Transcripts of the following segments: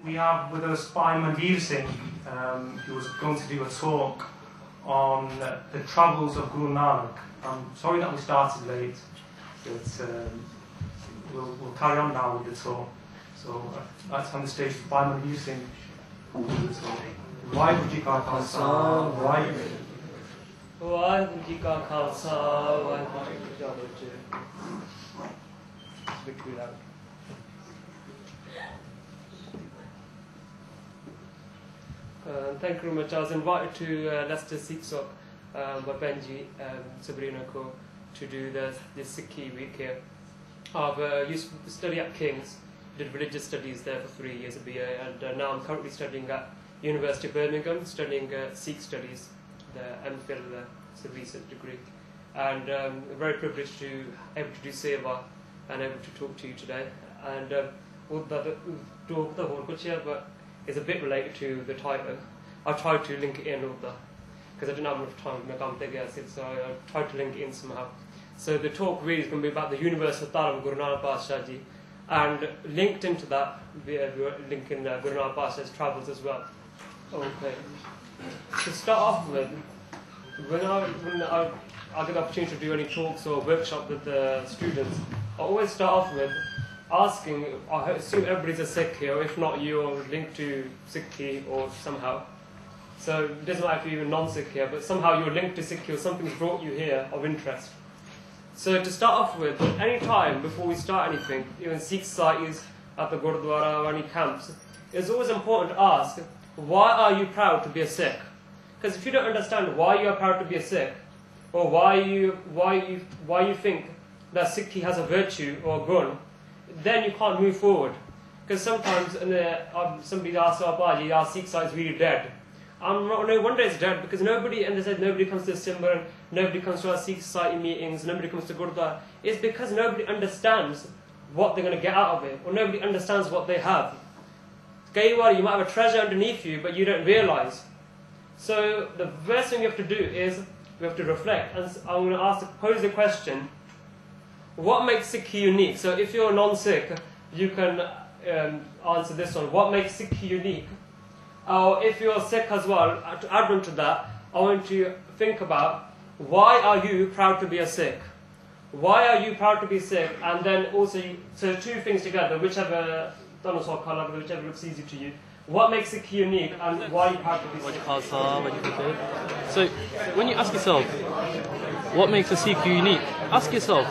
We have with us Bhai Manveer Singh, who was going to do a talk on the travels of Guru Nanak. I'm sorry that we started late, but we'll carry on now with the talk. So that's on the stage with Bhai Manveer Singh. Waheguru Ji Ka Khalsa, Waheguru Ji Ka Khalsa, Waheguru Ji Ka Fateh. Speak too loud. Thank you very much. I was invited to Leicester Sikh Sok by Benji Sabrina Ko to do this Sikhi week here. I've used to study at King's, did religious studies there for 3 years at BA, and now I'm currently studying at University of Birmingham, studying Sikh studies, the MPhil, it's a research degree. And very privileged to able to do seva and able to talk to you today. And talk the whole here, but it's a bit related to the title. I tried to link it in because I didn't have enough time, so I tried to link it in somehow. So the talk really is going to be about the universal Taram Guru Nanak Pasha Ji, and linked into that, we're linking Guru Nanak Pasha's travels as well. Okay. To start off with, when I get the opportunity to do any talks or workshop with the students, I always start off with asking, I assume everybody's a Sikh here, if not you're linked to Sikhi or somehow. So it doesn't matter if you're non-Sikh here, but somehow you're linked to Sikhi or something's brought you here of interest. So to start off with, any time before we start anything, even Sikh societies at the Gurdwara or any camps, it's always important to ask, why are you proud to be a Sikh? Because if you don't understand why you are proud to be a Sikh, or why you think that Sikhi has a virtue or a gun, then you can't move forward. Because sometimes somebody asks, our Sikh side is really dead. No wonder it's dead, because nobody comes to the Simran, nobody comes to our Sikh society meetings, nobody comes to Gurdwara. It's because nobody understands what they're going to get out of it, or nobody understands what they have. Kaiwar, you might have a treasure underneath you, but you don't realise. So the first thing you have to do is, we have to reflect, and I'm going to pose the question, what makes Sikhi unique? So if you're non-Sikh, you can answer this one. What makes Sikhi unique? Or if you're Sikh as well, to add on to that, I want you to think about, why are you proud to be a Sikh? Why are you proud to be Sikh? And then also, so two things together, whichever looks easy to you. What makes Sikh unique, and why are you proud to be Sikh? So when you ask yourself, what makes a Sikh unique? Ask yourself,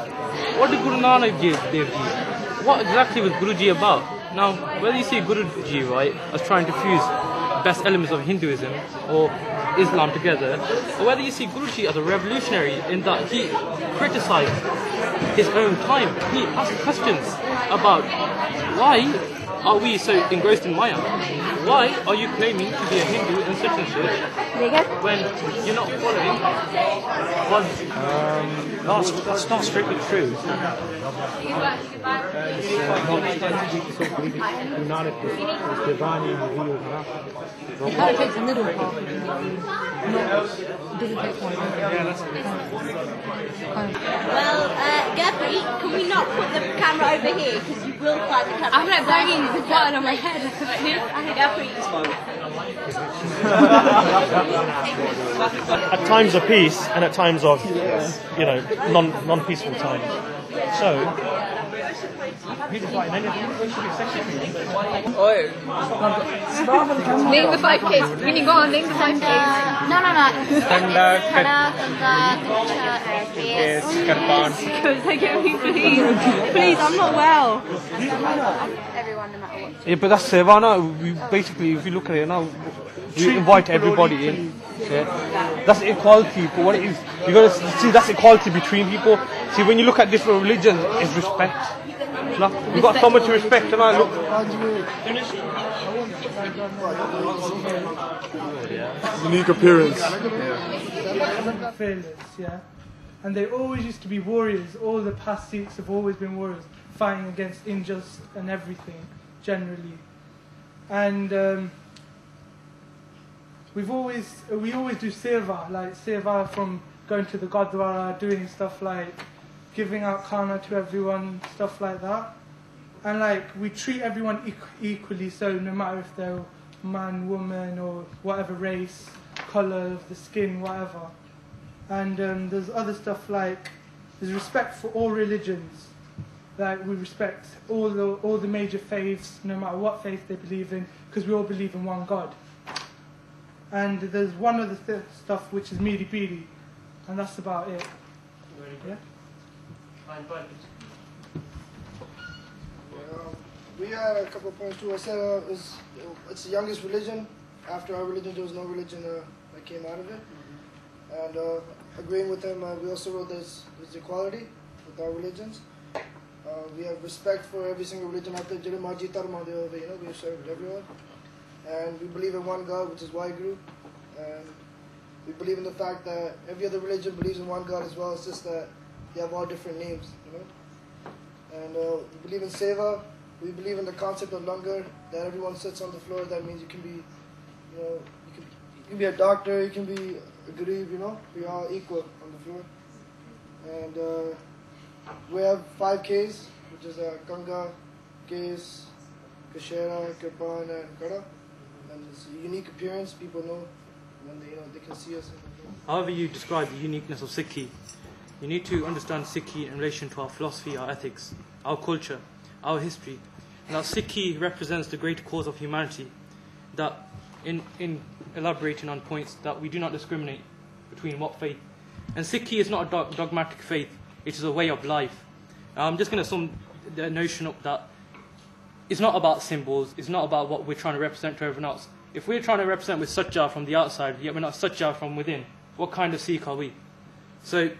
what did Guru Nanak give Dev Ji? What exactly was Guruji about? Now, whether you see Guruji, right, as trying to fuse best elements of Hinduism or Islam together, or whether you see Guruji as a revolutionary in that he criticized his own time. He asked questions about, why are we so engrossed in Maya? Why are you claiming to be a Hindu and such when you're not following what? That's not strictly true. Divinely revealed. It kind of takes a middle part. It doesn't take one. Well, Gabri, can we not put the camera over here? Because you will find the camera. I'm like banging the button on my head. Gabri. At times of peace and at times of, non-peaceful times. So, name the 5 Ks. When you go on, name the 5 Ks. No. Please, I'm not well. Everyone, no matter what. Yeah, but that's seva now. Basically, if you look at it now, we invite everybody in. Yeah. That's equality. But what it is, you got to see that's equality between people. See, when you look at different religions, it's respect. You've got so much respect, and I look. Unique appearance. Fearless, yeah. And they always used to be warriors. All the past Sikhs have always been warriors, fighting against injustice and everything, generally. And we always do seva, like seva from going to the Gurdwara, doing stuff like giving out khana to everyone, stuff like that. And like we treat everyone equally, so no matter if they're man, woman, or whatever race, colour of the skin, whatever. And there's other stuff like there's respect for all religions. Like we respect all the major faiths, no matter what faith they believe in, because we all believe in one God. And there's one other stuff which is meaty beady, and that's about it. Very good. Yeah. Fine, fine. We had a couple of points too. I said it's the youngest religion. After our religion, there was no religion that came out of it. And agreeing with them, we also wrote there's equality with our religions. We have respect for every single religion out there. We serve everyone. And we believe in one God, which is Waheguru. And we believe in the fact that every other religion believes in one God as well. It's just that they have all different names, you know. And we believe in Seva. We believe in the concept of langar, that everyone sits on the floor. That means you can be, you know, you can be a doctor, you can be a garib, you know. We're all equal on the floor. And we have 5 Ks, which is Ganga, Kes, Kashera, Kirpan, and Kada. And it's a unique appearance. People know when they can see us. However you describe the uniqueness of Sikhi, you need to understand Sikhi in relation to our philosophy, our ethics, our culture, our history. Now Sikhi represents the great cause of humanity, that in elaborating on points that we do not discriminate between what faith. And Sikhi is not a dogmatic faith, it is a way of life. I'm just going to sum the notion up that it's not about symbols, it's not about what we're trying to represent to everyone else. If we're trying to represent with Satya from the outside, yet we're not Satya from within, what kind of Sikh are we? So,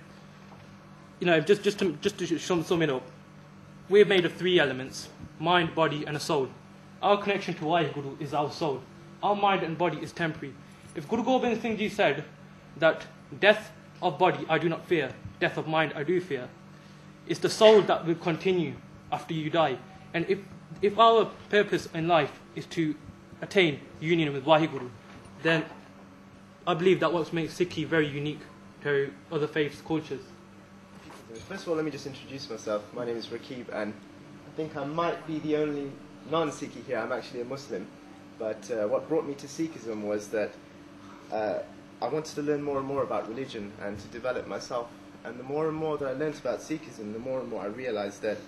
you know, just to sum it up, we're made of 3 elements: mind, body, and a soul. Our connection to Waheguru is our soul. Our mind and body is temporary. If Guru Gobind Singh Ji said that death of body I do not fear, death of mind I do fear, it's the soul that will continue after you die. And if our purpose in life is to attain union with Waheguru, then I believe that what makes Sikhi very unique to other faiths, cultures. First of all, let me just introduce myself. My name is Rakib, and I think I might be the only non-Sikhi here. I'm actually a Muslim, but what brought me to Sikhism was that I wanted to learn more and more about religion and to develop myself. And the more and more that I learned about Sikhism, the more and more I realized that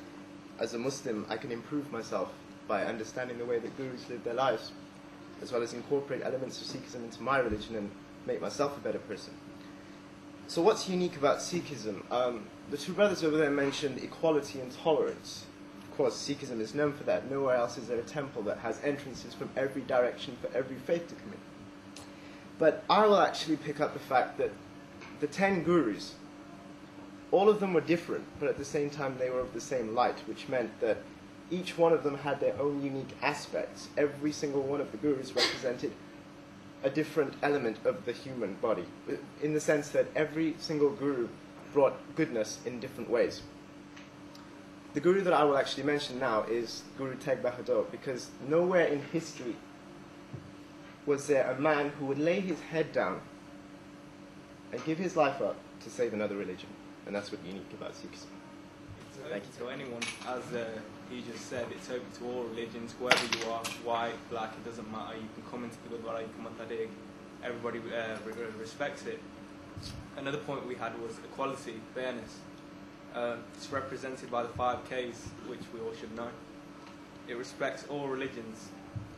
as a Muslim, I can improve myself by understanding the way that Gurus live their lives, as well as incorporate elements of Sikhism into my religion and make myself a better person. So what's unique about Sikhism? The 2 brothers over there mentioned equality and tolerance. Of course, Sikhism is known for that. Nowhere else is there a temple that has entrances from every direction for every faith to come in. But I will actually pick up the fact that the 10 gurus, all of them were different, but at the same time they were of the same light, which meant that each one of them had their own unique aspects. Every single one of the gurus represented a different element of the human body, in the sense that every single guru brought goodness in different ways. The guru that I will actually mention now is Guru Tegh Bahadur, because nowhere in history was there a man who would lay his head down and give his life up to save another religion. And that's what's unique about Sikhism. It's open to anyone, as he just said, it's open to all religions, whoever you are, white, black, it doesn't matter. You can come into the Gurdwara, you can come into Tariq, everybody respects it. Another point we had was equality, fairness. It's represented by the 5 Ks, which we all should know. It respects all religions.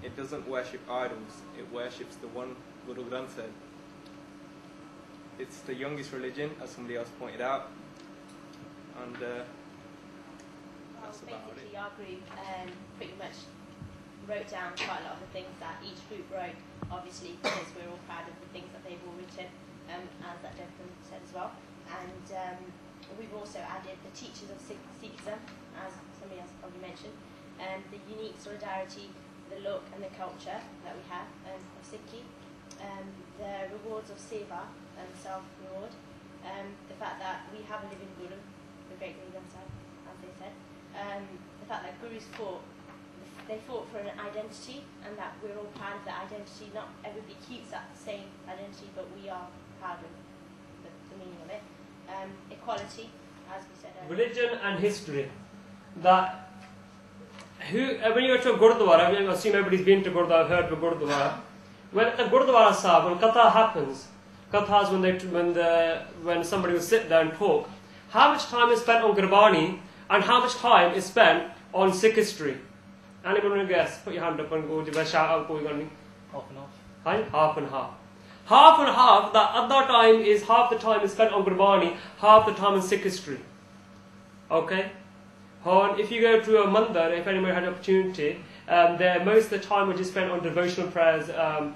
It doesn't worship idols, it worships the one Guru Granth Sahib. It's the youngest religion, as somebody else pointed out, and that's about it. Basically, our group pretty much wrote down quite a lot of the things that each group wrote, obviously because we're all proud of the things that they've all written, as that gentleman said as well. And we've also added the teachers of Sikhism, as somebody else probably mentioned, the unique solidarity, the look and the culture that we have of Sikhi, the rewards of Seva and self-reward, the fact that we have a living Guru, the great Guru Granth Sahib, as they said, the fact that Gurus fought for an identity, and that we're all proud of that identity. Not everybody keeps that same identity, but we are proud of the meaning of it. Equality, as we said earlier. Religion and history. That when you go to a Gurdwara, I assume everybody's been to Gurdwara, heard of a Gurdwara. When at the Gurdwara Sahib, when Katha happens, Kathas when somebody will sit there and talk, how much time is spent on Gurbani and how much time is spent on Sikh history? Anyone want to guess? Put your hand up and go to shout out. Half and half. Half and half. Half and half. That other time is half the time is spent on Gurbani, half the time on Sikh history. Okay. If you go to a mandir, if anybody had an opportunity, there most of the time would just spent on devotional prayers, to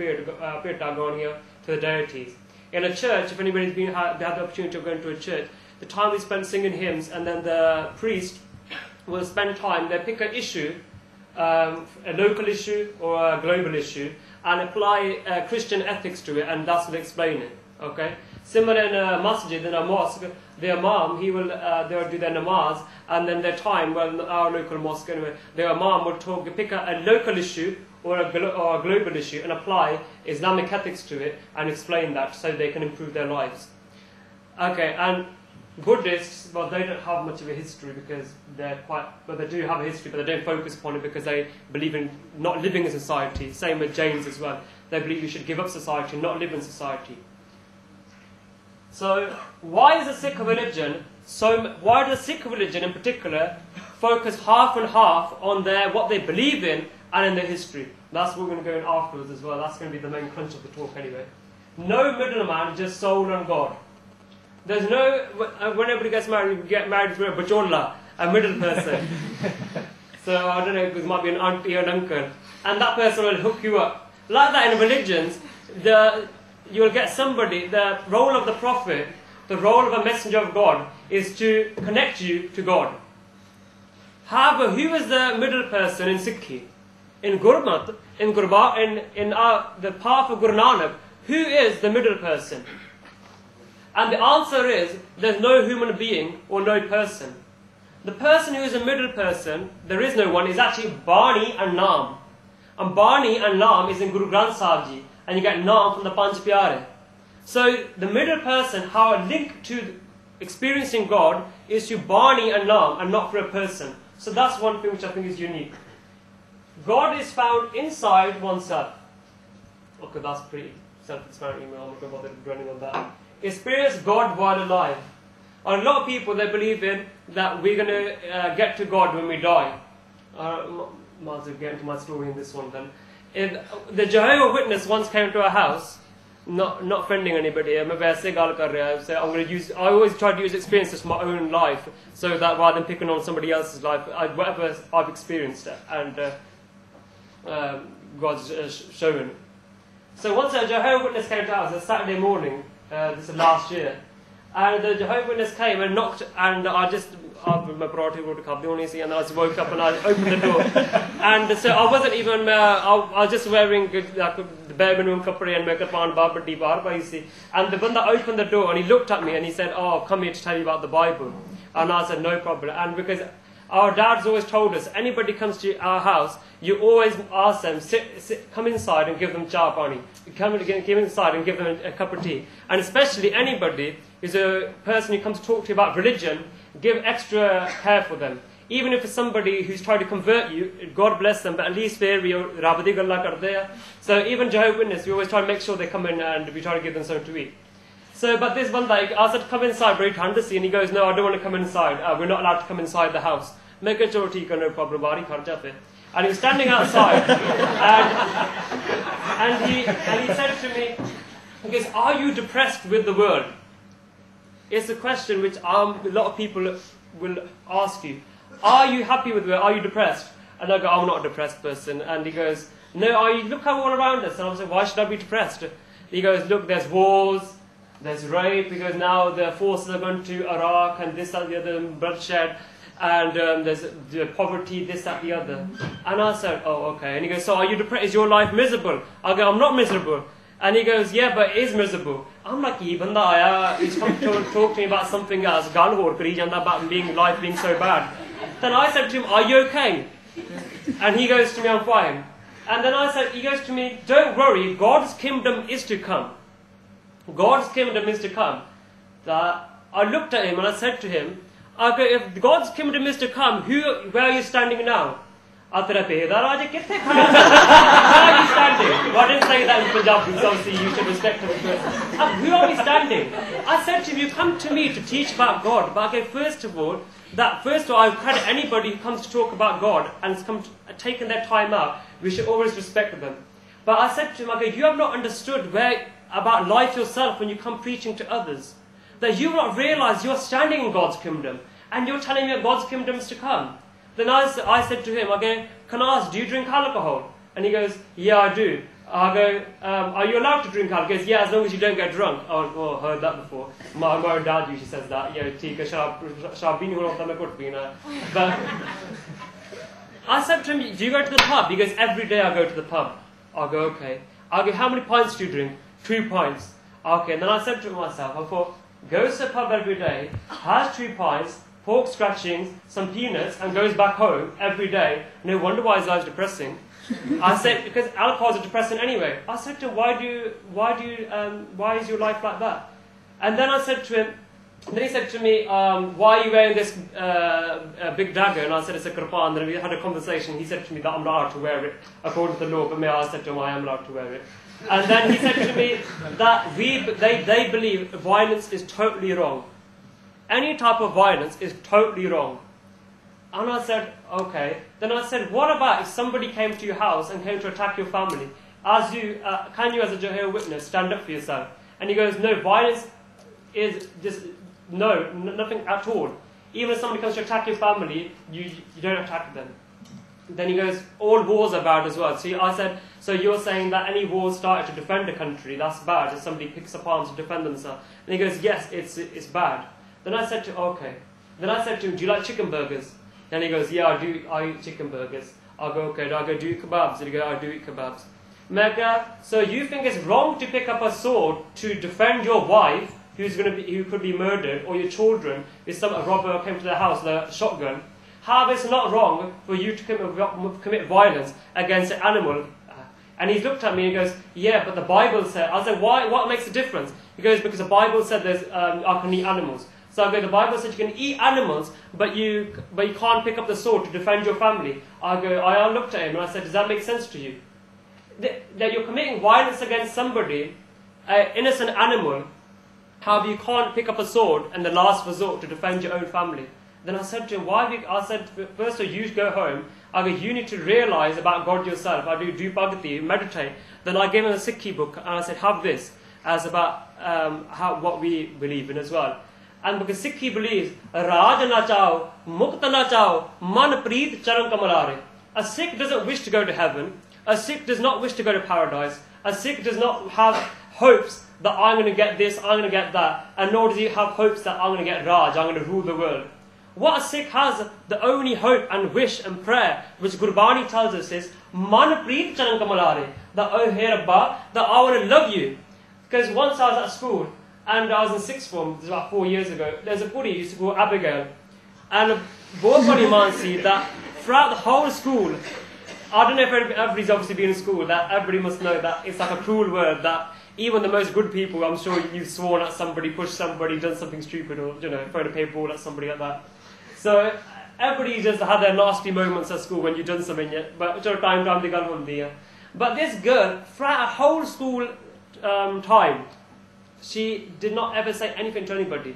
the deities. In a church, if anybody's had the opportunity of going to a church, the time we spend singing hymns, and then the priest will spend time. They pick an issue, a local issue or a global issue, and apply Christian ethics to it, and thus will explain it. Okay. Similar in a masjid, in a mosque, the imam they'll do their namaz, and then their time, well, our local mosque anyway, the imam will pick a local issue or a global issue and apply Islamic ethics to it and explain that so they can improve their lives. Okay, and Buddhists, well, they don't have much of a history because they do have a history, but they don't focus upon it because they believe in not living in society. Same with Jains as well. They believe you should give up society, not live in society. So, why is the Sikh religion why does the Sikh religion in particular focus half and half on what they believe in and in their history? That's what we're going to go in afterwards as well. That's going to be the main crunch of the talk anyway. No middleman, just soul and God. There's no, when everybody gets married, you get married to a bajola, a middle person. So I don't know, it might be an auntie or an uncle. And that person will hook you up. Like that in religions, you will get somebody, the role of the prophet, the role of a messenger of God is to connect you to God. However, who is the middle person in Sikhi? In Gurmat, in the path of Guru Nanak, who is the middle person? And the answer is, there's no human being or no person. The person who is a middle person, there is no one, is actually Bani and Naam. And Bani and Naam is in Guru Granth Sahib Ji, and you get Naam from the Panch Pyare. So the middle person, how a link to experiencing God is to Bani and Naam and not for a person. So that's one thing which I think is unique. God is found inside oneself. Okay, that's pretty self-explanatory. I'm not going to bother running on that. Experience God while alive. And a lot of people, they believe in that we're going to get to God when we die. Might as well get into my story in this one then. The Jehovah's Witness once came to our house, not offending anybody. I always try to use experiences from my own life, so that rather than picking on somebody else's life, whatever I've experienced it, and God's shown. So once a Jehovah's Witness came to our house, a Saturday morning, this is last year, and the Jehovah's Witness came and knocked, and I just my parati wrote a cup, and I just woke up and I opened the door, and so I wasn't even I was just wearing the bare minimum kapde and makeup on babadi bar see, and the banda opened the door and he looked at me and he said, "Oh, I've come here to tell you about the Bible." And I said, "No problem." And because our dads always told us, anybody comes to our house, you always ask them, come inside and give them chai pani. Come inside and give them a cup of tea. And especially anybody who's a person who comes to talk to you about religion, give extra care for them. Even if it's somebody who's trying to convert you, God bless them, but at least so even Jehovah's Witness, we always try to make sure they come in and we try to give them something to eat. So, but this one day, I said, "Come inside, very Handasi," and he goes, "No, I don't want to come inside. We're not allowed to come inside the house." Make a choti, no problem. And he was standing outside, and he said to me, he goes, "Are you depressed with the world?" It's a question which a lot of people will ask you. Are you happy with the world? Are you depressed? And I go, "I'm not a depressed person." And he goes, "No, look how all around us." And I said, "Why should I be depressed?" He goes, "Look, there's wars, there's rape, because now the forces are going to Iraq and this, that, the other, bloodshed, and there's the poverty, this, that, the other." And I said, "Oh, okay." And he goes, "So are you depressed? Is your life miserable?" I go, "I'm not miserable." And he goes, "Yeah, but it is miserable." I'm like, even he's come to talk to me about something else, about life being so bad. Then I said to him, "Are you okay?" And he goes to me, "I'm fine." And then he goes to me, "Don't worry, God's kingdom is to come. God's kingdom is to come." I looked at him and I said to him, "Okay, if God's kingdom is to come, where are you standing now?" Atara peda raja kithe khada? Where are you standing? Well, I didn't say that in Punjabi, so obviously you should respect him first. Who are we standing? I said to him, you come to me to teach about God, but okay, first of all, I credit anybody who comes to talk about God and has taken their time out. We should always respect them. But I said to him, okay, you have not understood about life yourself when you come preaching to others. That you have not realized you're standing in God's kingdom and you're telling me that God's kingdom is to come. Then I said to him, okay, can I ask, do you drink alcohol? And he goes, yeah, I do. I go, are you allowed to drink alcohol? He goes, yeah, as long as you don't get drunk. Oh, heard that before. My dad usually says that. Yeah, but I said to him, do you go to the pub? He goes, every day I go to the pub. I go, okay. I go, how many pints do you drink? 2 pints. Okay, and then I said to myself, I thought, goes to the pub every day, has 2 pints, pork scratchings, some peanuts, and goes back home every day. No wonder why his life's depressing. I said, because alcohol is depressing anyway. I said to him, why is your life like that? And then I said to him, then he said to me, why are you wearing this big dagger? And I said, it's a kirpan. And then we had a conversation. He said to me that I'm not allowed to wear it according to the law, but me, I said to him, I am allowed to wear it. And then he said to me that they believe violence is totally wrong. Any type of violence is totally wrong. And I said, okay. Then I said, what about if somebody came to your house and came to attack your family? Can you as a Jehovah's Witness stand up for yourself? And he goes, no, violence is just, nothing at all. Even if somebody comes to attack your family, you don't attack them. Then he goes, all wars are bad as well. So I said, so you're saying that any war started to defend a country, that's bad, if somebody picks up arms to defend themselves. And he goes, yes, it's bad. Then I said to him, okay. Then I said to him, do you like chicken burgers? Then he goes, yeah, I eat chicken burgers. I go, okay. Do I go, do you eat kebabs? And he goes, I do eat kebabs. Mega, so you think it's wrong to pick up a sword to defend your wife, who could be murdered, or your children, if a robber came to their house with a shotgun? How is it not wrong for you to commit violence against an animal? And he looked at me and he goes, yeah, but the Bible said. I said, why? What makes a difference? He goes, because the Bible said I can eat animals. So I go, the Bible said you can eat animals, but you can't pick up the sword to defend your family. I looked at him and I said, does that make sense to you? That you're committing violence against somebody, an innocent animal, however you can't pick up a sword and the last resort to defend your own family. Then I said to him, I said, first of all, you go home. I go, you need to realize about God yourself. I do bhakti, meditate. Then I gave him a Sikhi book and I said, have this as about what we believe in as well. And because Sikhi believes, Raj na chao, Mukta na chao, Man preet charan kamalare. A Sikh doesn't wish to go to heaven. A Sikh does not wish to go to paradise. A Sikh does not have hopes that I'm going to get this, I'm going to get that. And nor does he have hopes that I'm going to get Raj, I'm going to rule the world. What a Sikh has, the only hope and wish and prayer, which Gurbani tells us is, Man preet charan kamalare. That, oh, hey Rabba, that I want to love you. Because once I was at school, and I was in sixth form, this was about 4 years ago, there's a Puri used to call Abigail. And both body man see that throughout the whole school, I don't know if everybody's obviously been in school, that everybody must know that it's like a cruel word, that even the most good people, I'm sure you've sworn at somebody, pushed somebody, done something stupid, or, thrown a paper ball at somebody like that. So everybody just had their nasty moments at school when you've done something yet. But this girl, throughout a whole school time, she did not ever say anything to anybody.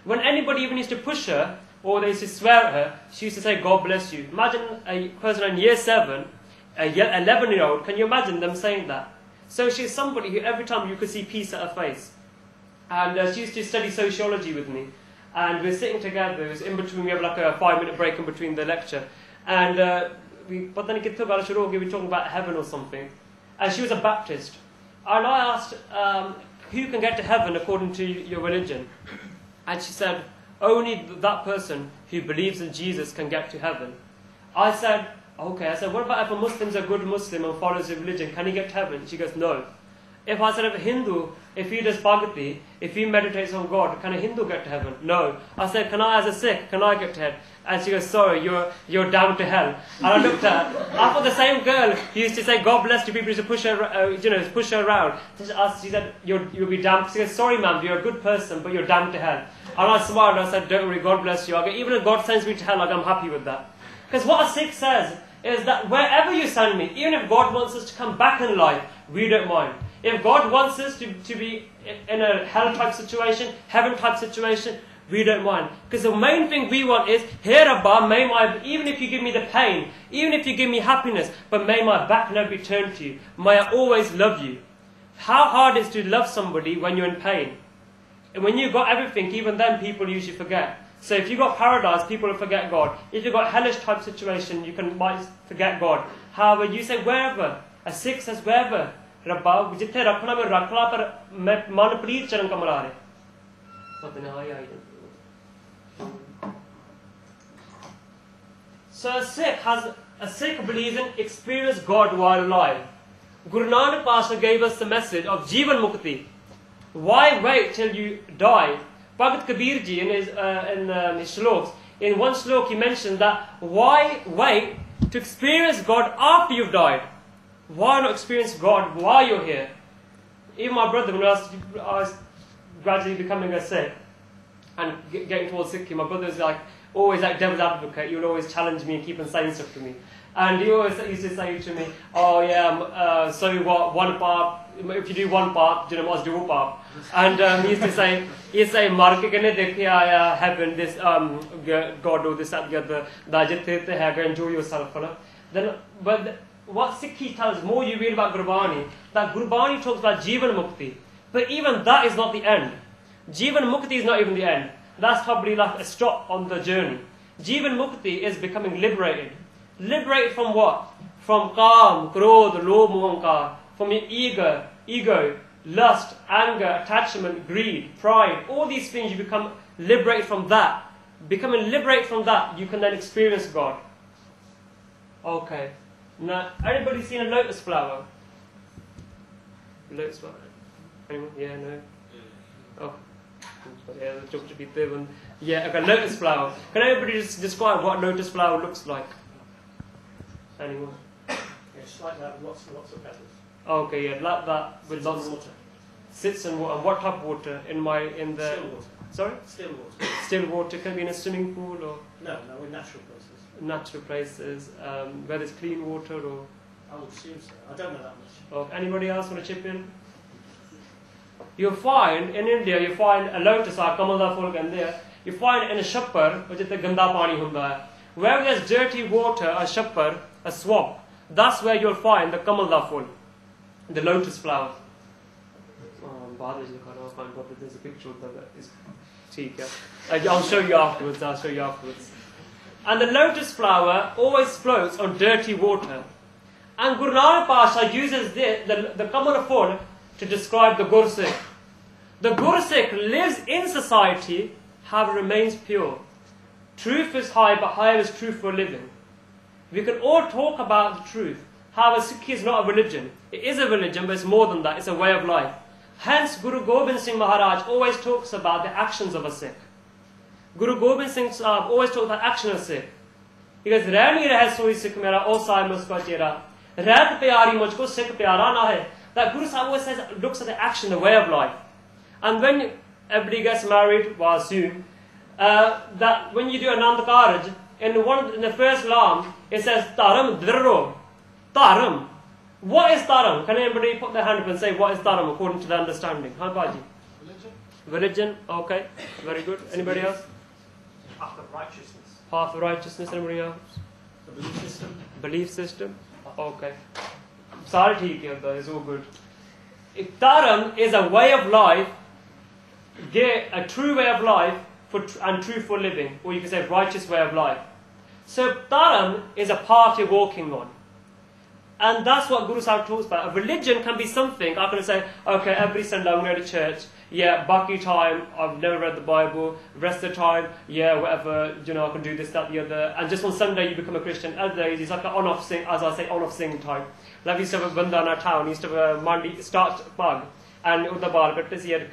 When anybody even used to push her, or they used to swear at her, she used to say, God bless you. Imagine a person in year 7, a 11-year-old, can you imagine them saying that? So she's somebody who every time you could see peace at her face. And she used to study sociology with me. And we're sitting together, it was in between, we have like a 5-minute break in between the lecture. And we were talking about heaven or something. And she was a Baptist. And I asked, who can get to heaven according to your religion? And she said, only that person who believes in Jesus can get to heaven. I said, okay. I said, what about if a Muslim's a good Muslim and follows his religion? Can he get to heaven? She goes, no. If I said, if a Hindu, if he does bhakti, if he meditates on God, can a Hindu get to heaven? No. I said, can I as a Sikh, can I get to heaven? And she goes, sorry, you're damned to hell. And I looked at her. I thought the same girl who used to say, God bless you, people used to push her, push her around. She said, you'll be damned. She goes, sorry ma'am, you're a good person, but you're damned to hell. And I smiled and I said, don't worry, God bless you. I go, even if God sends me to hell, I'm happy with that. Because what a Sikh says is that wherever you send me, even if God wants us to come back in life, we don't mind. If God wants us to be in a hell type situation, heaven type situation, we don't mind. Because the main thing we want is, here Abba, may my, even if you give me the pain, even if you give me happiness, but may my back never be turned to you. May I always love you. How hard is it to love somebody when you're in pain? And when you've got everything, even then people usually forget. So if you've got paradise, people will forget God. If you've got hellish type situation, you might forget God. However, you say wherever. A Sikh says wherever. Rabba, jithe rakhna mein rakhla par main manpreet charan kamala re. So a Sikh believes in experience God while alive. Guru Nanak Pasha gave us the message of Jivan Mukti. Why wait till you die? Bhagat Kabir ji in his shloks, in one shlok he mentioned that why wait to experience God after you've died? Why not experience God while you're here? Even my brother, when I was gradually becoming a Sikh and getting towards Sikhi, my brother was like always like devil's advocate. He would always challenge me and keep on saying stuff to me. And he always used to say to me, oh yeah, so what, one part, if you do one part, you must do one part. And he used to say, Mar ke kane dekhe aaya heaven, this God or this, that, the other, that enjoy yourself. Then, but what Sikhi tells, more you read about Gurbani, that Gurbani talks about Jivan Mukti. But even that is not the end. Jivan Mukti is not even the end. That's probably like a stop on the journey. Jivan Mukti is becoming liberated. Liberated from what? From Kaam, Krodh, Lobh, Mohankar. From your ego, lust, anger, attachment, greed, pride. All these things, you become liberated from that. Becoming liberated from that, you can then experience God. Okay. Now, anybody seen a lotus flower? Lotus flower? Anyone? Yeah, no? Oh. Yeah, okay, lotus flower. Can anybody just describe what lotus flower looks like? Anyone? It's like that, lots and lots of petals. Okay, yeah, like that with lots of water. Sits in water. And what type of water? In the still water. Sorry? Still water. Still water. Can be in a swimming pool or no, in natural places. Natural places, where there's clean water or. I would assume so. I don't know that much. Oh, anybody else want to chip in? You'll find in India, you find a lotus or kamal da phul kande hain. You find in a shappar, which is the ganda pani hunda hai. Where there's dirty water, a shappar, a swamp, that's where you'll find the kamal da phul, the lotus flower. There's a picture of that. I'll show you afterwards. And the lotus flower always floats on dirty water. And Guru Nanak Pasha uses the kamal da phul to describe the Gursikh. The Gursikh lives in society, however remains pure. Truth is high, but higher is truth for living. We can all talk about the truth. However, Sikhi is not a religion. It is a religion, but it's more than that. It's a way of life. Hence, Guru Gobind Singh Maharaj always talks about the actions of a Sikh. Guru Gobind Singh Sahib always talks about action of Sikh. He goes, "Reh nahi rahe soi Sikh mera, o sahib muska chehra. Rahat pyari mujhko, Sikh pyara na hai." That Guru Sahib always says, looks at the action, the way of life. And when everybody gets married, well, soon, that when you do Anand Karaj, in the first lam, it says, Taram Dhrro. Taram. What is Taram? Can anybody put their hand up and say, what is Taram according to the understanding? Huh, Baji? Religion, okay. Very good. Anybody else? Path of righteousness. Path of righteousness, anybody else? The belief system. Belief system? Okay. Sorry, it's all good. If Taram is a way of life, a true way of life and true for living, or you can say righteous way of life. So Taram is a path you're walking on. And that's what Guru Sahib talks about. A religion can be something, I can say, okay, every Sunday I'm going to church. Yeah, Baki time, I've never read the Bible. Rest of the time, yeah, whatever, I can do this, that, the other. And just on Sunday you become a Christian. Other days it's like an on-off sing, as I say, on-off sing type. Like we used to have a banda in our town, he used to have a Mandi start bug. And Udda Bal, but he had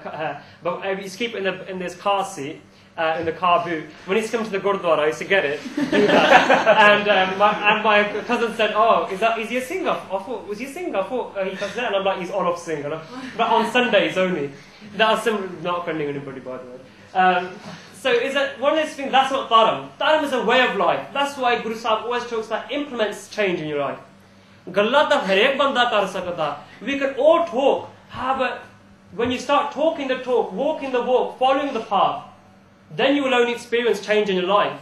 cut hair. But he used to keep it in this car seat. In the car boot. When he used to come to the Gurdwara, I used to get it, do that. and my cousin said, "Oh, is he a singer? Was he a singer? I thought he was there." And I'm like, "He's on-off singer, but on Sundays only." That was not offending anybody, by the way. So is that one of those things? That's not dharam. Dharam is a way of life. That's why Guru Sahib always talks about implements change in your life. Galla ta har ek banda kar sakta. We can all talk. When you start talking the talk, walking the walk, following the path, then you will only experience change in your life.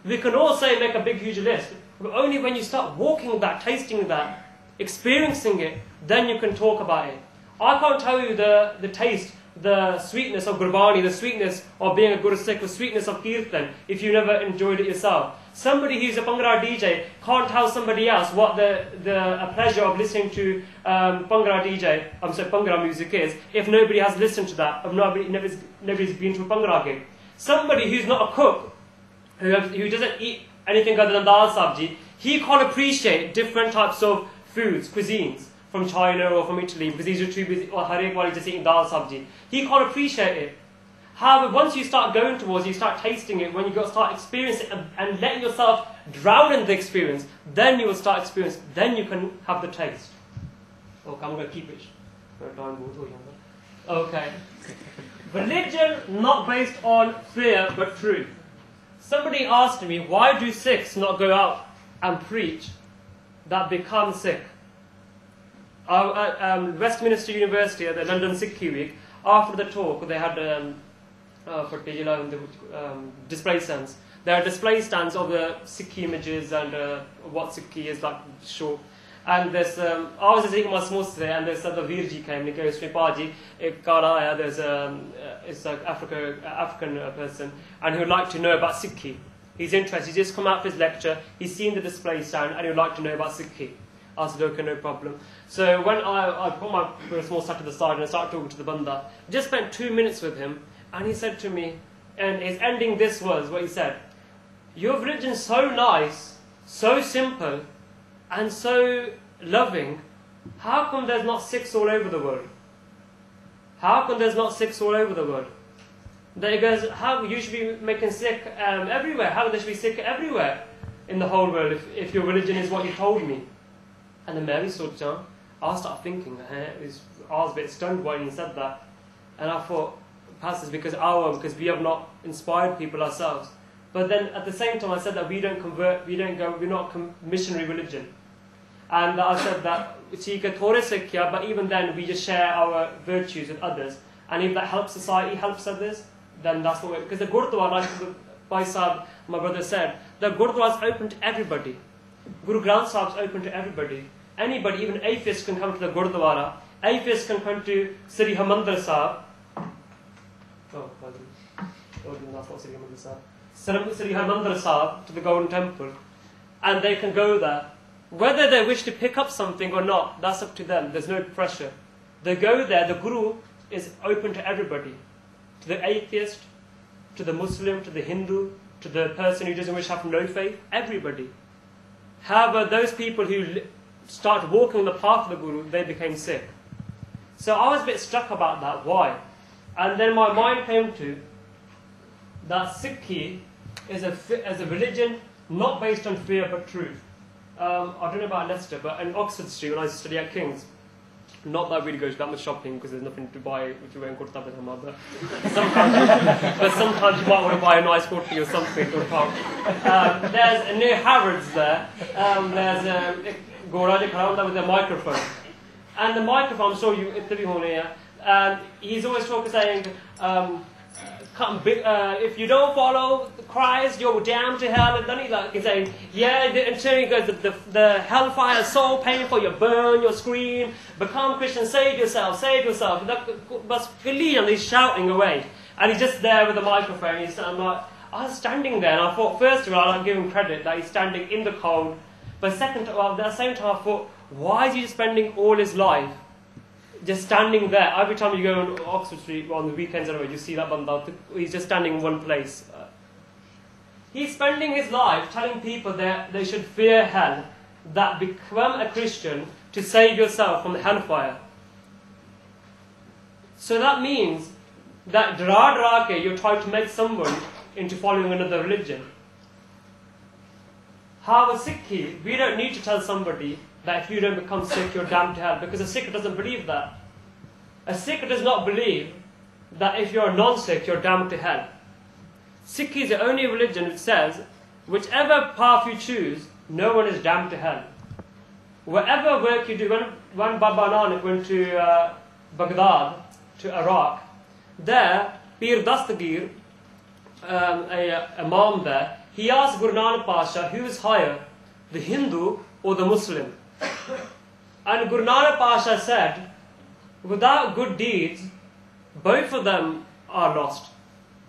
We can all say make a big huge list, but only when you start walking that, tasting that, experiencing it, then you can talk about it. I can't tell you the taste, the sweetness of Gurbani, the sweetness of being a Guru Sikh, the sweetness of Kirtan, if you never enjoyed it yourself. Somebody who's a Bhangra DJ can't tell somebody else what the pleasure of listening to Bhangra music is if nobody has listened to that, if nobody's been to a Bhangra gig. Somebody who's not a cook, who doesn't eat anything other than dal sabji, he can't appreciate different types of foods, cuisines from China or from Italy because he's too busy, or har ek wali just eating dal sabji. He can't appreciate it. However, once you start going towards it, you start tasting it, when you start experiencing it and letting yourself drown in the experience, then you will start experiencing, then you can have the taste. Okay, I'm going to keep it. Okay. Religion not based on fear but truth. Somebody asked me, why do Sikhs not go out and preach that become Sikh? At Westminster University at the London Sikhi Week, after the talk, they had for the display stands. There are display stands of the Sikhi images and what Sikhi is like short. And there's, I was just eating my samosas there, and there's the Virji came, and he goes to Paji, there's it's like African person, and he would like to know about Sikhi. He's interested, he's just come out for his lecture, he's seen the display stand, and he would like to know about Sikhi. I said, okay, no problem. So when I put my small sack to the side and I started talking to the Banda, just spent 2 minutes with him, and he said to me, and his ending this was what he said: your religion is so nice, so simple, and so loving, how come there's not Sikhs all over the world? How come there's not Sikhs all over the world? Then he goes, how you should be making Sikh everywhere, how there should be Sikh everywhere in the whole world if your religion is what you told me. And then Mary sort of, I started thinking, I was a bit stunned when he said that. And I thought, perhaps it's because we have not inspired people ourselves. But then at the same time I said that we don't convert, we're not missionary religion. And I said that, but even then we just share our virtues with others. And if that helps society, helps others, then that's what because the Gurdwara, like Bhai Sahib, my brother said, the Gurdwara is open to everybody. Guru Granth Sahib is open to everybody. Anybody, even atheists can come to the Gurdwara. Atheists can come to Sri Harmandir Sahib. Oh, that's not Sri Harmandir Sahib. Sri Harmandir Sahib, to the Golden Temple. And they can go there. Whether they wish to pick up something or not, that's up to them. There's no pressure. They go there, the Guru is open to everybody. To the atheist, to the Muslim, to the Hindu, to the person who doesn't wish to have no faith, everybody. However, those people who start walking the path of the Guru, they became Sikh. So I was a bit struck about that. Why? And then my mind came to that Sikhi is a religion not based on fear but truth. I don't know about Leicester, but in Oxford Street when I study at King's, not that I really go to that much shopping because there's nothing to buy if you went to Kurta Bidhama, but sometimes you might want to buy a nice kurti or something. There's near Harrods there, there's Goraji Kharamda with a microphone. And the microphone, I'm sure you and he's always talking saying, if you don't follow Christ, you're damned to hell. And then he's saying, until he goes, the hellfire is so painful, you burn, you scream, become Christian, save yourself, save yourself. And he's shouting away. And he's just there with the microphone. I was standing there, and I thought, first of all, I'll give him credit that he's standing in the cold. But second, at the same time, I thought, why is he spending all his life just standing there? Every time you go on Oxford Street on the weekends, you see that banda. He's just standing in one place. He's spending his life telling people that they should fear hell, that become a Christian to save yourself from the hellfire. So that means that you're trying to make someone into following another religion. However, Sikhi, we don't need to tell somebody that if you don't become Sikh, you're damned to hell, because a Sikh doesn't believe that. A Sikh does not believe that if you're a non-Sikh, you're damned to hell. Sikh is the only religion which says, whichever path you choose, no one is damned to hell. Whatever work you do, when Baba Nanak went to Baghdad, to Iraq, there, Pir Dastagir, a imam there, he asked Guru Nanak Pasha, who is higher, the Hindu or the Muslim? And Guru Nanak Pasha said, without good deeds, both of them are lost.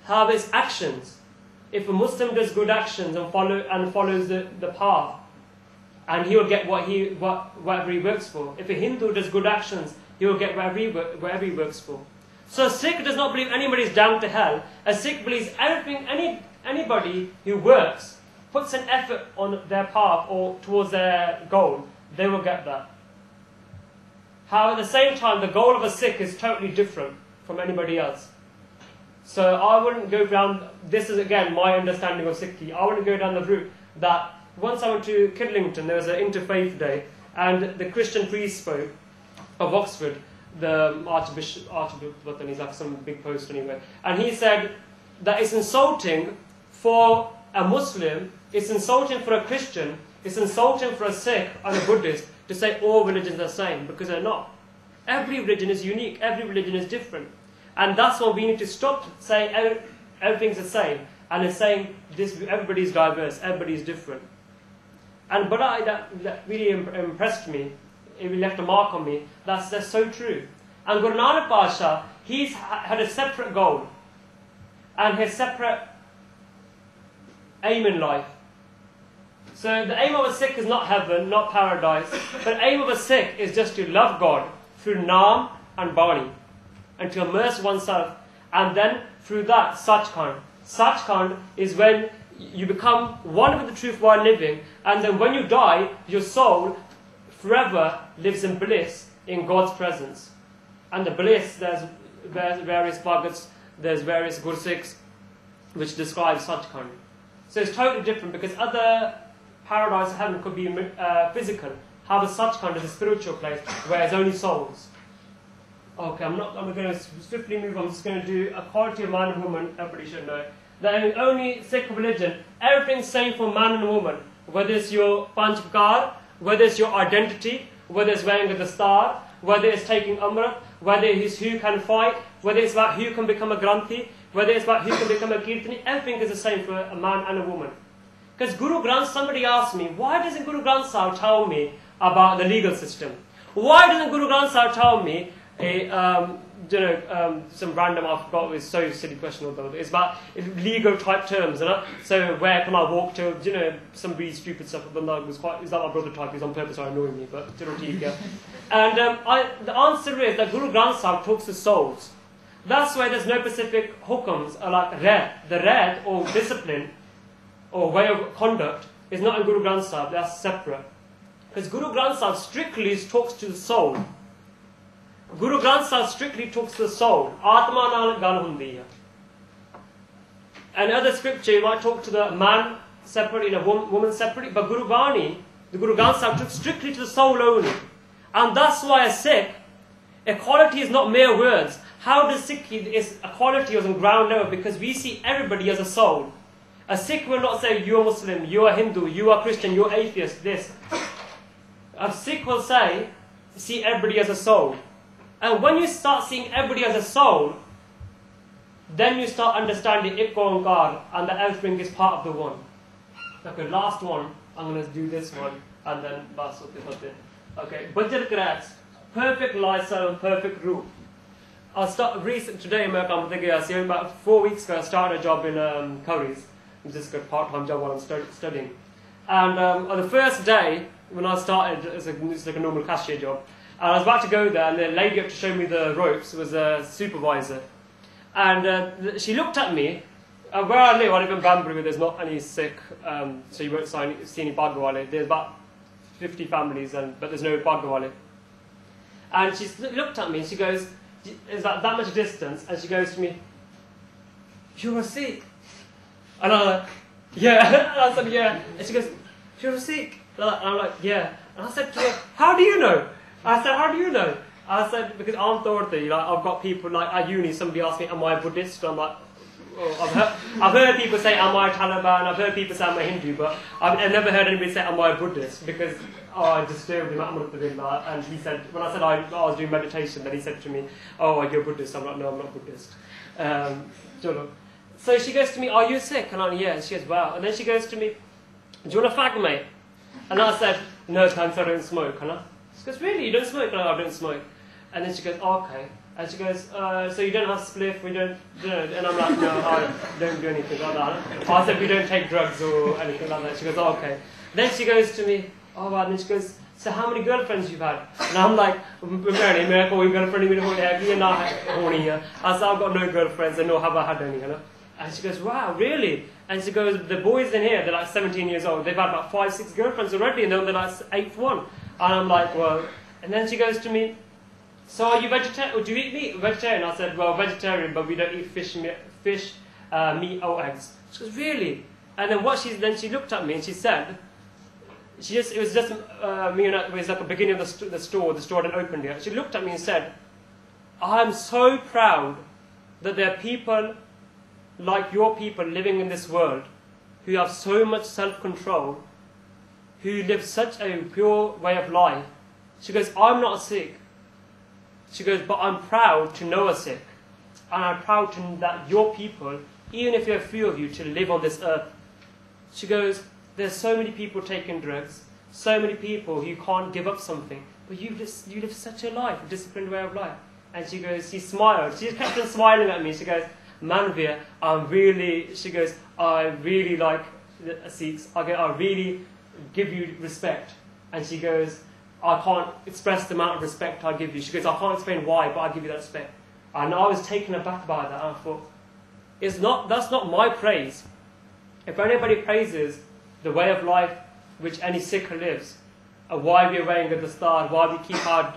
However, it's actions. If a Muslim does good actions and follows the path, and he will get whatever he works for. If a Hindu does good actions, he will get whatever he works for. So a Sikh does not believe anybody is damned to hell. A Sikh believes anybody who works, puts an effort on their path or towards their goal, they will get that. However, at the same time, the goal of a Sikh is totally different from anybody else. So I wouldn't go down, this is again my understanding of Sikhi, I wouldn't go down the route that once I went to Kidlington, there was an interfaith day, and the Christian priest spoke of Oxford, the Archbishop, he's like some big post anyway, and he said that it's insulting for a Muslim, it's insulting for a Christian, it's insulting for a Sikh and a Buddhist to say all religions are the same, because they're not. Every religion is unique, every religion is different. And that's why we need to stop saying everything's the same, and it's saying this, everybody's diverse, everybody's different. And but that really impressed me, it left a mark on me, that's so true. And Guru Nanak Pasha, he's had a separate goal, and his separate aim in life. So the aim of a Sikh is not heaven, not paradise, but the aim of a Sikh is just to love God through Naam and Bani, and to immerse oneself, and then through that, Sachkhand. Sachkhand is when you become one with the truth while living, and then when you die, your soul forever lives in bliss in God's presence. And the bliss, there's various bhagats, there's various gursikhs which describe Sachkhand. So it's totally different, because other paradise, heaven could be physical. However, Sachkhand is a spiritual place where it's only souls. Okay, I'm going to swiftly move on. I'm just going to do equality of man and woman. Everybody should know that in only Sikh religion, everything's same for man and woman. Whether it's your Panchakar, whether it's your identity, whether it's wearing a dastar, whether it's taking Amrit, whether it's who can fight, whether it's about who can become a Granthi, whether it's about who can become a Kirtani, everything is the same for a man and a woman. Because Guru Granth, somebody asked me, why doesn't Guru Granth Sahib tell me about the legal system? Why doesn't Guru Granth Sahib tell me some random, I forgot, it's so silly question, although it's about legal type terms, you know? So where can I walk to, some really stupid stuff, but that was quite, is that my brother type, he's on purpose annoying me, but and the answer is that Guru Granth Sahib talks to souls. That's why there's no specific hukams like red. The red or discipline or way of conduct is not in Guru Granth Sahib, that's separate. Because Guru Granth Sahib strictly talks to the soul. Guru Granth Sahib strictly talks to the soul. Atma naal gal hundi hai. And other scripture, you might talk to the man separately and a woman separately, but Guru Bani, the Guru Granth Sahib took strictly to the soul only. And that's why a Sikh, equality is not mere words. How does Sikh is equality on ground level? Because we see everybody as a soul. A Sikh will not say, you are Muslim, you are Hindu, you are Christian, you are atheist, this. A Sikh will say, see everybody as a soul. And when you start seeing everybody as a soul, then you start understanding Ek Onkar, and that everything is part of the one. Okay, last one, I'm going to do this one, and then bas okay, Bajjar Krats, perfect lifestyle and perfect rule. Today in America, about 4 weeks ago, I started a job in Curry's. I'm just got a part-time job while I'm studying. And on the first day, when I started, it's like a normal cashier job, and I was about to go there, and the lady up to show me the ropes was a supervisor. And she looked at me. Where I live, I live in Banbury, where there's not any Sikh, so you won't see any Bhagwale. There's about 50 families, but there's no Bhagwale. And she looked at me, and she goes, is that much distance? And she goes to me, you're a Sikh? And I'm like, yeah. And I said, yeah. And she goes, you're a Sikh? And I'm like, yeah. And I said to her, how do you know? I said, how do you know? I said, because I'm Thorthi, I've got people like at uni, somebody asked me, am I a Buddhist? I'm like, I've heard people say, am I Taliban? I've heard people say, am I Hindu? But I've never heard anybody say, am I a Buddhist? Because I disturbed him, and he said, when I said I was doing meditation, then he said to me, oh, you're Buddhist. I'm like, no, I'm not Buddhist. So she goes to me, are you sick? And I'm like, yeah. And she goes, wow. And then she goes to me, do you want a fag, mate? And I said, no, thanks, I don't smoke. And she goes, really, you don't smoke? No, I don't smoke. And then she goes, oh, okay. And she goes, so you don't have spliff, we don't, and I'm like, no, I don't do anything like that. I said, we don't take drugs or anything like that. She goes, oh, okay. Then she goes to me, oh, wow. And then she goes, so how many girlfriends you've had? And I'm like, apparently, America, we've got a friend with a you're not horny here. I said, I've got no girlfriends, and nor have I had any, you know. And she goes, wow, really? And she goes, the boys in here, they're like 17 years old. They've had about 5, 6 girlfriends already, and they're like 8th one. And I'm like, well, and then she goes to me, so are you vegetarian, or do you eat meat? Vegetarian. I said, well, vegetarian, but we don't eat fish, meat or eggs. She goes, really? And then she looked at me and she said, it was just me and it was like the beginning of the store hadn't opened yet. She looked at me and said, I'm so proud that there are people like your people living in this world who have so much self-control, who live such a pure way of life. She goes, I'm not a Sikh. She goes, but I'm proud to know a Sikh. And I'm proud that your people, even if there are a few of you, to live on this earth. She goes, there's so many people taking drugs, so many people who can't give up something, but you live such a life, a disciplined way of life. And she goes, she smiled. She kept on smiling at me. She goes, Manvir, she goes, I really like the Sikhs. I really give you respect. And she goes, I can't express the amount of respect I give you. She goes, I can't explain why, but I give you that respect. And I was taken aback by that. And I thought, that's not my praise. If anybody praises the way of life which any Sikh lives, and why we are wearing a dastar, why we keep our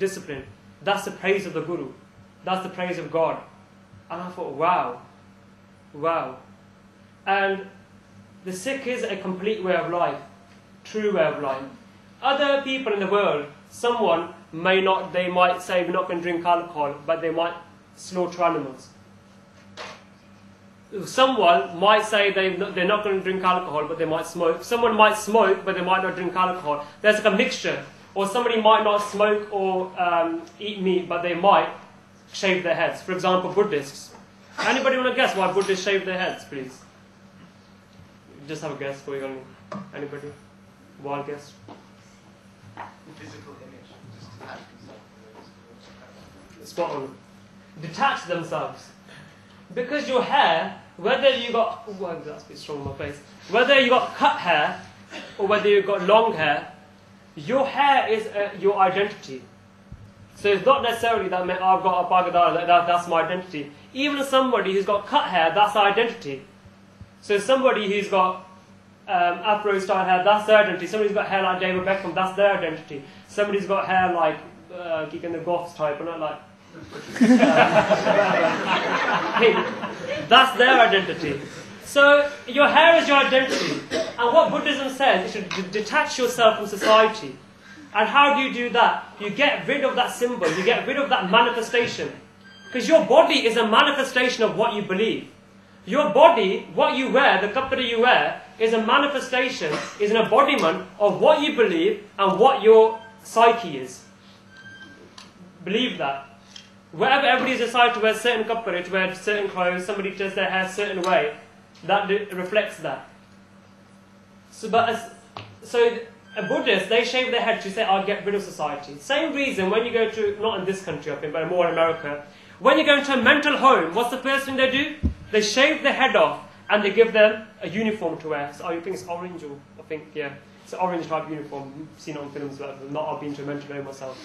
discipline, that's the praise of the Guru. That's the praise of God. And I thought, wow. And the Sikh is a complete way of life, true way of life. Other people in the world, they might say we're not going to drink alcohol, but they might slaughter animals. Someone might say they're not going to drink alcohol, but they might smoke. Someone might smoke, but they might not drink alcohol. There's like a mixture. Or somebody might not smoke or eat meat, but they might shave their heads. For example, Buddhists. Anybody want to guess why Buddhists shave their heads, please? Just have a guess going on. Anybody? Wild guess? Physical image. Just detach themselves. Spot on. Detach themselves. Because your hair, whether you got, oh, that's a bit strong on my face, whether you got cut hair or whether you got long hair, your hair is your identity. So it's not necessarily that I've got a Bagadar, that's my identity. Even somebody who's got cut hair, that's their identity. So somebody who's got Afro style hair, that's their identity. Somebody's got hair like David Beckham, that's their identity. Somebody's got hair like Geek and the Goths type, and not like that's their identity. So your hair is your identity. And what Buddhism says, you should detach yourself from society. And how do you do that? You get rid of that symbol, you get rid of that manifestation. Because your body is a manifestation of what you believe. Your body, what you wear, the kapra you wear, is a manifestation, is an embodiment of what you believe and what your psyche is. Believe that. Wherever everybody decided to wear certain kapra, to wear certain clothes, somebody does their hair a certain way, that reflects that. So a Buddhist, they shave their head to say, I'll get rid of society. Same reason when you go to, not in this country I think, but more in America, when you go into a mental home, what's the first thing they do? They shave their head off and they give them a uniform to wear. So I think it's orange, or I think, yeah, it's an orange type uniform. I've seen it on films, but I've been to a mental home myself.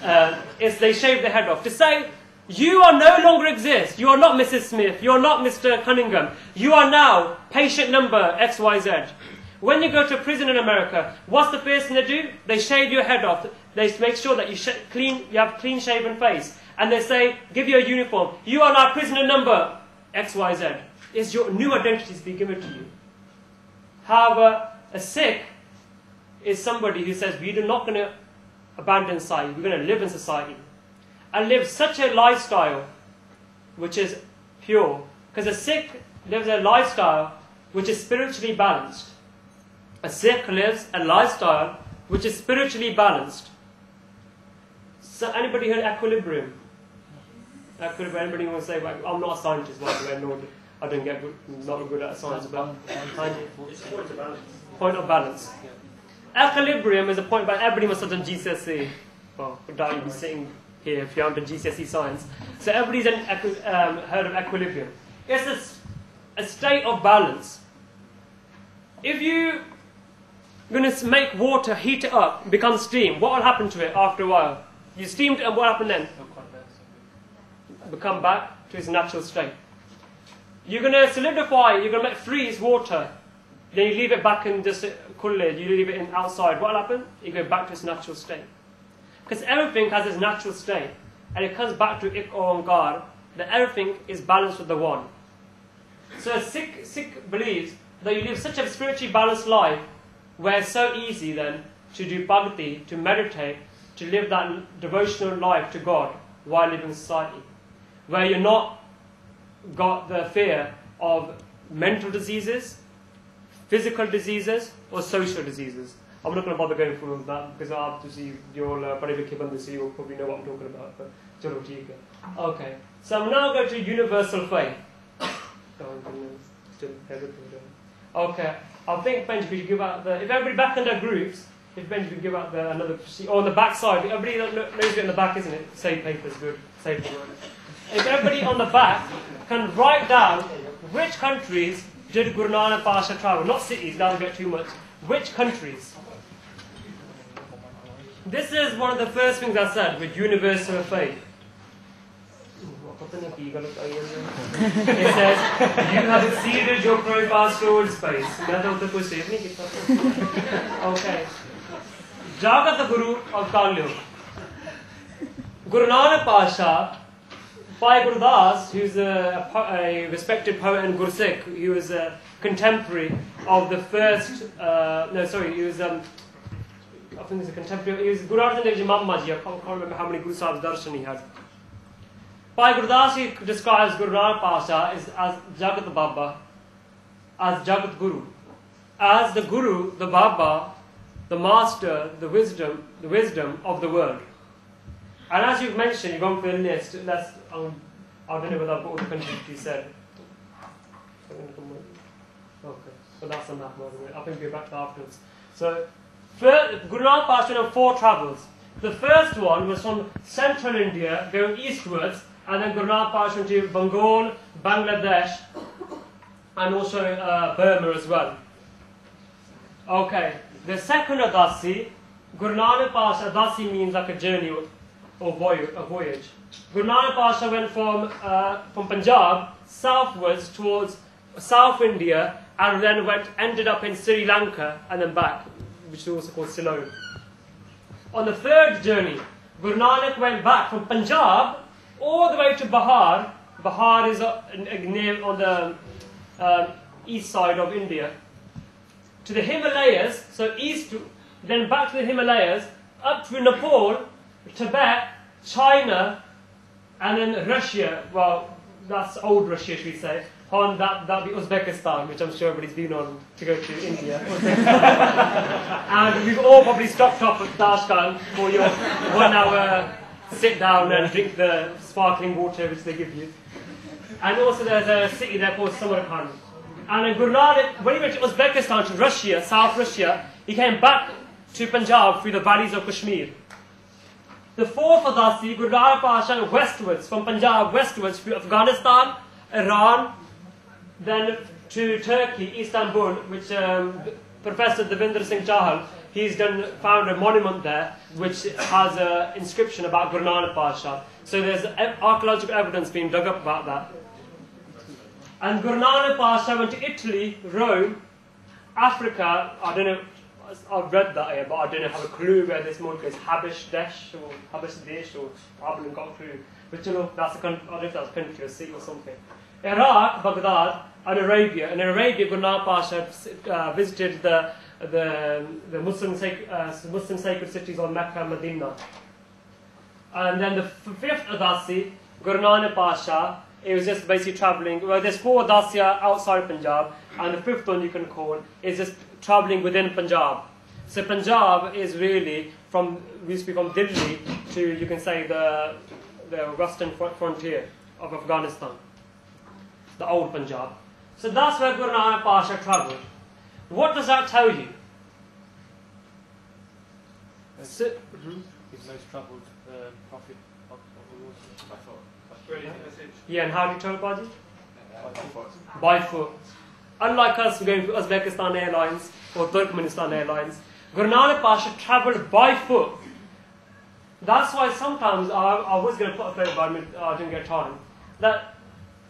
But, they shave their head off to say, you are no longer exist. You are not Mrs. Smith. You are not Mr. Cunningham. You are now patient number XYZ. When you go to a prison in America, what's the first thing they do? They shave your head off. They make sure that you have clean shaven face. And they say, give you a uniform. You are now prisoner number XYZ. It's your new identity to be given to you. However, a Sikh is somebody who says, we're not going to abandon society. We're going to live in society. And live such a lifestyle which is pure, Because a Sikh lives a lifestyle which is spiritually balanced. A Sikh lives a lifestyle which is spiritually balanced. So anybody heard equilibrium? Equilibrium. Anybody want to say? Well, I'm not a scientist, by the way. I don't get not good at science, but It's a point of balance. point of balance. Equilibrium is a point about everybody must have done GCSE. Well, without you be sitting here if you haven't done GCSE science. So everybody's heard of equilibrium. It's a state of balance. If you're going to make water, heat it up, become steam, what will happen to it after a while? You steamed it, and what happened then? Become back to its natural state. You're going to solidify, you're going to freeze water, then you leave it back in just kullid, you leave it in outside. What will happen? You go back to its natural state. Because everything has its natural state, and it comes back to ik onkar, that everything is balanced with the one. So a Sikh believes that you live such a spiritually balanced life, where it's so easy then to do bhakti, to meditate, to live that devotional life to God while living in society, where you're not got the fear of mental diseases, physical diseases, or social diseases. I'm not going to bother going through all of that because obviously you're all bande, so you'll probably know what I'm talking about. But okay, so I'm now going to universal faith. Okay, I think Benji, could you give out the, if everybody back in their groups, if Benji could give out the another sheet, or on the back side, everybody knows it in the back, isn't it? Save paper's good, save paper. If everybody on the back can write down which countries did Guru Nanak Pasha travel, not cities, that'll get too much. Which countries? This is one of the first things I said with universal faith. It says, you have exceeded your profile storage space. Okay. Jagat Guru of Kalyug. Guru Nanak Pasha, Bhai Gurdas, who's a respected poet in Gursikh, he was a contemporary of the first, he was, I think he's a contemporary, he was Guru Arjan Dev Ji Mamma Ji, I can't remember how many Guru Sahib's darshan he had. Bhai Gurdas, he describes Guru Nanak Pasha as Jagat Baba, as Jagat Guru, as the Guru, the Baba, the Master, the wisdom of the world. And as you've mentioned, you've gone through the list. I don't know whether I've got all the countries you said. Okay, so that's on that one. I think we'll go back to that afterwards. So, Guru Nanak Pasha went on 4 travels. The first one was from central India, going eastwards, and then Guru Nanak Pasha went to Bengal, Bangladesh, and also Burma as well. Okay, the second Adasi, Guru Nanak Pasha, Adasi means like a journey or a voyage. Guru Nanak Pasha went from Punjab southwards towards South India, and then ended up in Sri Lanka and then back, which is also called Ceylon. On the third journey, Guru Nanak went back from Punjab all the way to Bihar. Bihar is near on the east side of India. To the Himalayas, so east, then back to the Himalayas, up through Nepal, Tibet, China, and then Russia. Well, that's old Russia, should we say. On that'll be Uzbekistan, which I'm sure everybody's been on to go to India. And we've all probably stopped off at Tashkent for your 1 hour sit down and drink the sparkling water which they give you. And also there's a city there called Samarkand. And Guru Nanak, when he went to Uzbekistan, to Russia, South Russia, he came back to Punjab through the valleys of Kashmir. The fourth Adasi, Guru Nanak Pasha, westwards, from Punjab westwards through Afghanistan, Iran, then to Turkey, Istanbul, which Professor Devinder Singh Chahal, he's found a monument there which has an inscription about Guru Nanak Pasha. So there's archaeological evidence being dug up about that. And Guru Nanak Pasha went to Italy, Rome, Africa. I don't know, I've read that here, but I don't have a clue where this monk is. Habish Desh or Habish Desh, or I haven't got a clue. But you know, that's a country, I don't know if that's a country or city or something. Iraq, Baghdad, and Arabia. And in Arabia, Guru Nanak Pasha visited the Muslim sacred cities of Mecca and Medina. And then the fifth Adasi, Guru Nanak Pasha, it was just basically travelling. Well, there's 4 Dasya outside Punjab, and the 5th one you can call is just travelling within Punjab. So Punjab is really we speak from Delhi to, you can say, the western frontier of Afghanistan, the old Punjab. So that's where Guru Nanak Pasha travelled. What does that tell you? His most travelled prophet of the world. Yeah, and how do you travel by it? By foot. Unlike us going to Uzbekistan Airlines or Turkmenistan Airlines, Guru Nanak Pasha travelled by foot. That's why sometimes I was going to put a photo, but I didn't get time. That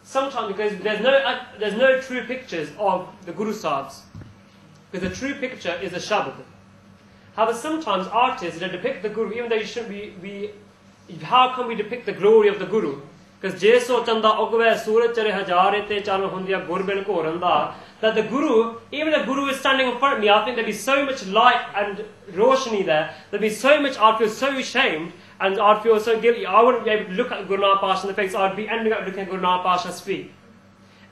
sometimes, because there's no true pictures of the Guru Sahibs, because the true picture is a Shabad. However, sometimes artists, they depict the Guru, even though you shouldn't be, how can we depict the glory of the Guru? Because Jeso Chanda Ogwe Suraj Chare Hajare Te Chalo Hundia Gurben Koranda, that the Guru, even the Guru is standing in front of me, I think there'd be so much light and roshni there, there'd be so much, I'd feel so ashamed and I'd feel so guilty. I wouldn't be able to look at Guru Nanak Pasha in the face, I'd be ending up looking at Guru Nanak Pasha's feet.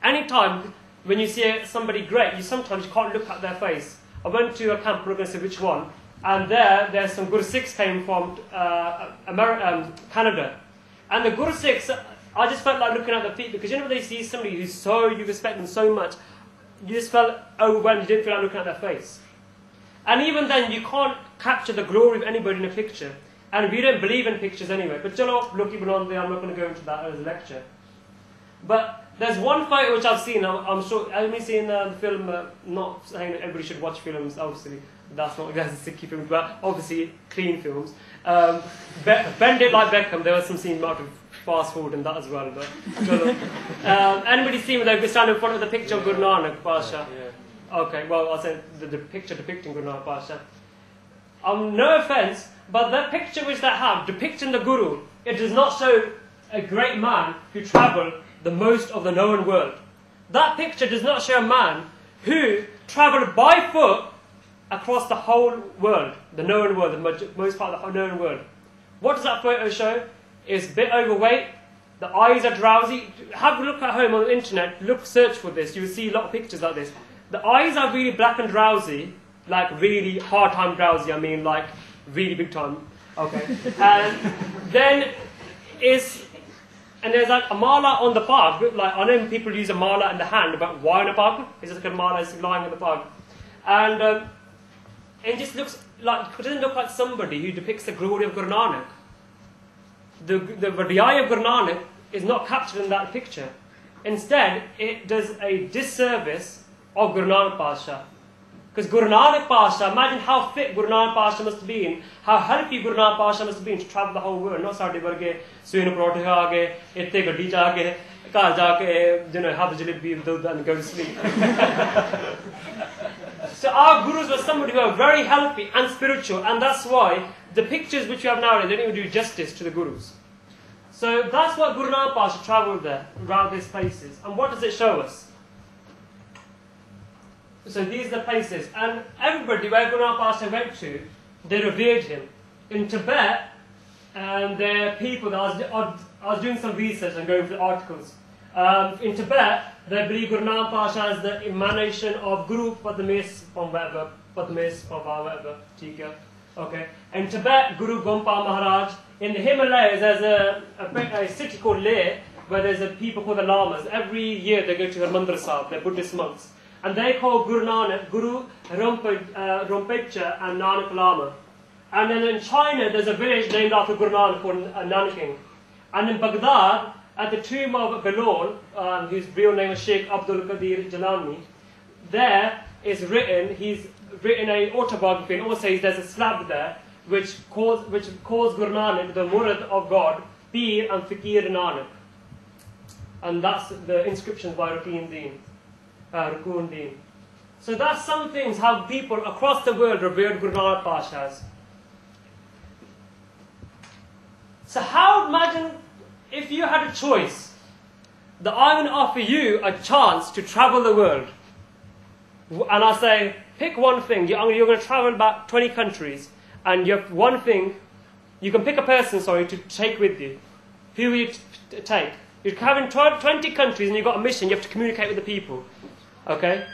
Anytime when you see somebody great, you sometimes can't look at their face. I went to a camp, we're going to say which one, and there's some Guru Sikhs came from Canada. And the Guru Sikhs, I just felt like looking at their feet, because you know when they see somebody who's so, you respect them so much, you just felt overwhelmed, you didn't feel like looking at their face. And even then, you can't capture the glory of anybody in a picture. And we don't believe in pictures anyway. But Chalo, Lucky Banande, I'm not going to go into that as a lecture. But there's one photo which I've seen, I'm sure, I've been seeing the film, not saying that everybody should watch films, obviously, that's not exactly Sikhi films, but obviously clean films. Bend It Like Beckham, there was some scene out of fast forward in that as well. But anybody seen where they stand in front of the picture of Guru Nanak Pasha? Yeah. Okay, well, I'll say the picture depicting Guru Nanak Pasha. No offence, but that picture which they have depicting the Guru, it does not show a great man who travelled the most of the known world. That picture does not show a man who travelled by foot across the whole world, the known world, the most part of the known world. What does that photo show? It's a bit overweight, the eyes are drowsy. Have a look at home on the internet, search for this, you will see a lot of pictures like this. The eyes are really black and drowsy, like really hard time drowsy, I mean like really big time. Okay. And then there's like a mala on the pug, like I know people use a mala in the hand, but why on a pug? It's just like a mala is lying on the pug. And it just looks like, it doesn't look like somebody who depicts the glory of Guru Nanak. The Vadiyai of Guru Nanak is not captured in that picture. Instead, it does a disservice of Guru Nanak Pasha. Because Guru Nanak Pasha, imagine how fit Guru Nanak Pasha must have been, how healthy Guru Nanak Pasha must have been to travel the whole world. Not Saudi Barge, Suina Prothe Aage, Itte Gadi Jaage, Kar Jaake, have the jalebi and go to sleep. So our gurus were somebody who were very healthy and spiritual, and that's why the pictures which you have nowadays don't even do justice to the gurus. So that's what Guru Nanak Pasha travelled there, around these places. And what does it show us? So these are the places, and everybody where Guru Nanak Pasha went to, they revered him. In Tibet, there are people that I was doing some research and going through the articles. In Tibet, they believe Guru Nanak Pasha is the emanation of Guru Padmes from wherever, Padmes from wherever, okay. In Tibet, Guru Gompa Maharaj. In the Himalayas, there's a city called Leh, where there's a people called the Lamas. Every year they go to Harmandir Sahib, they're Buddhist monks. And they call Guru Nanak, Guru Rinpoche and Nanak Lama. And then in China, there's a village named after Guru Nanak called Nanking. And in Baghdad, at the tomb of Bilal, whose real name is Sheikh Abdul Qadir Jalani, there is written, he's written an autobiography, and also there's a slab there which calls Guru Nanak the Murad of God, Peer and Fakir Nanak. And that's the inscription by Rukun Din. So that's some things how people across the world revered Guru Nanak Pasha. So how, imagine if you had a choice, that I'm going to offer you a chance to travel the world. And I say, pick one thing, you're going to travel about 20 countries, and you have one thing, you can pick a person, to take with you. Who will you take? You're having 20 countries and you've got a mission, you have to communicate with the people. Okay?